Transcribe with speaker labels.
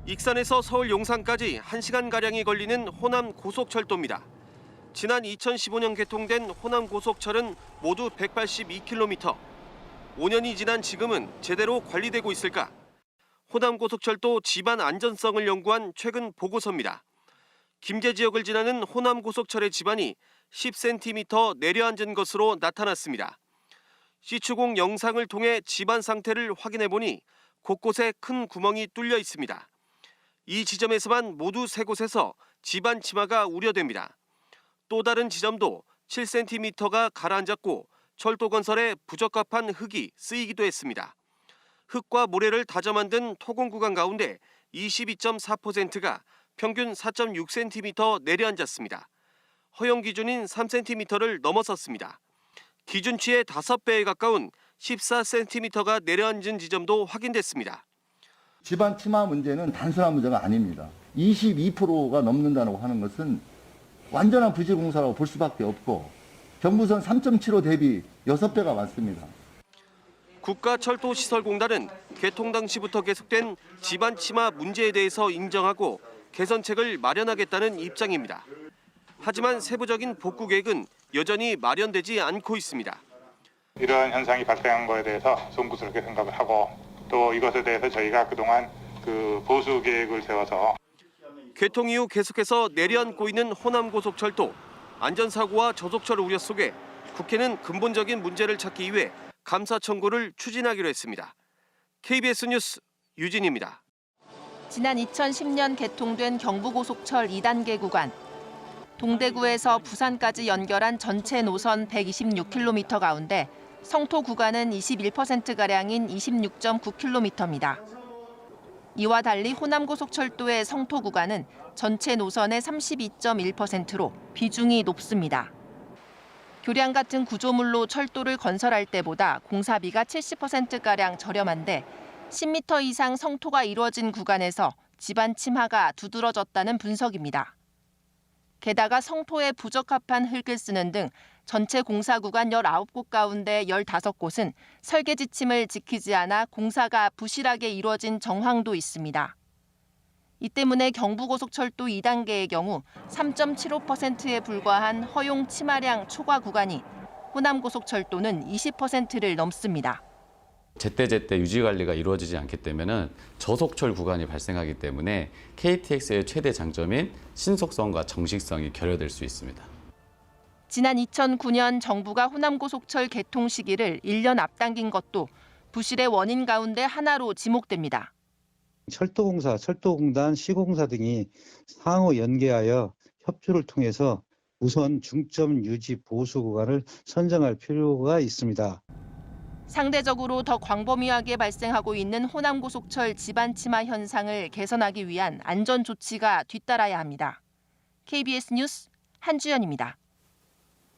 Speaker 1: 익산에서 서울 용산까지 1시간가량이 걸리는 호남 고속철도입니다. 지난 2015년 개통된 호남 고속철은 모두 182km. 5년이 지난 지금은 제대로 관리되고 있을까? 호남 고속철도 지반 안전성을 연구한 최근 보고서입니다. 김제 지역을 지나는 호남 고속철의 지반이 10cm 내려앉은 것으로 나타났습니다. 시추공 영상을 통해 지반 상태를 확인해 보니 곳곳에 큰 구멍이 뚫려 있습니다. 이 지점에서만 모두 3곳에서 지반 침하가 우려됩니다. 또 다른 지점도 7cm가 가라앉았고 철도 건설에 부적합한 흙이 쓰이기도 했습니다. 흙과 모래를 다져 만든 토공 구간 가운데 22.4%가 평균 4.6cm 내려앉았습니다. 허용 기준인 3cm를 넘어섰습니다. 기준치의 5배에 가까운 14cm가 내려앉은 지점도 확인됐습니다.
Speaker 2: 지반 침하 문제는 단순한 문제가 아닙니다. 22%가 넘는다고 하는 것은 완전한 부지공사라고 볼 수밖에 없고 경부선 3.75 대비 6배가 많습니다.
Speaker 1: 국가철도시설공단은 개통 당시부터 계속된 지반 침하 문제에 대해서 인정하고 개선책을 마련하겠다는 입장입니다. 하지만 세부적인 복구 계획은 여전히 마련되지 않고 있습니다.
Speaker 3: 이러한 현상이 발생한 거에 대해서 송구스럽게 생각을 하고 또 이것에 대해서 저희가 그동안 보수 계획을 세워서
Speaker 1: 개통 이후 계속해서 내려앉고 있는 호남고속철도. 안전사고와 저속철 우려 속에 국회는 근본적인 문제를 찾기 위해 감사 청구를 추진하기로 했습니다. KBS 뉴스 유진입니다.
Speaker 4: 지난 2010년 개통된 경부고속철 2단계 구간. 동대구에서 부산까지 연결한 전체 노선 126km 가운데 성토 구간은 21%가량인 26.9km입니다. 이와 달리 호남고속철도의 성토 구간은 전체 노선의 32.1%로 비중이 높습니다. 교량 같은 구조물로 철도를 건설할 때보다 공사비가 70%가량 저렴한데 10m 이상 성토가 이루어진 구간에서 지반 침하가 두드러졌다는 분석입니다. 게다가 성토에 부적합한 흙을 쓰는 등 전체 공사 구간 19곳 가운데 15곳은 설계 지침을 지키지 않아 공사가 부실하게 이루어진 정황도 있습니다. 이 때문에 경부고속철도 2단계의 경우 3.75%에 불과한 허용 침하량 초과 구간이 호남고속철도는 20%를 넘습니다.
Speaker 5: 제때제때 유지관리가 이루어지지 않기 때문에 저속철 구간이 발생하기 때문에 KTX의 최대 장점인 신속성과 정식성이 결여될 수 있습니다.
Speaker 4: 지난 2009년 정부가 호남고속철 개통 시기를 1년 앞당긴 것도 부실의 원인 가운데 하나로 지목됩니다.
Speaker 6: 철도공사, 철도공단, 시공사 등이 상호 연계하여 협조를 통해서 우선 중점 유지 보수 구간을 선정할 필요가 있습니다.
Speaker 4: 상대적으로 더 광범위하게 발생하고 있는 호남고속철 지반 침하 현상을 개선하기 위한 안전 조치가 뒤따라야 합니다. KBS 뉴스 한주연입니다.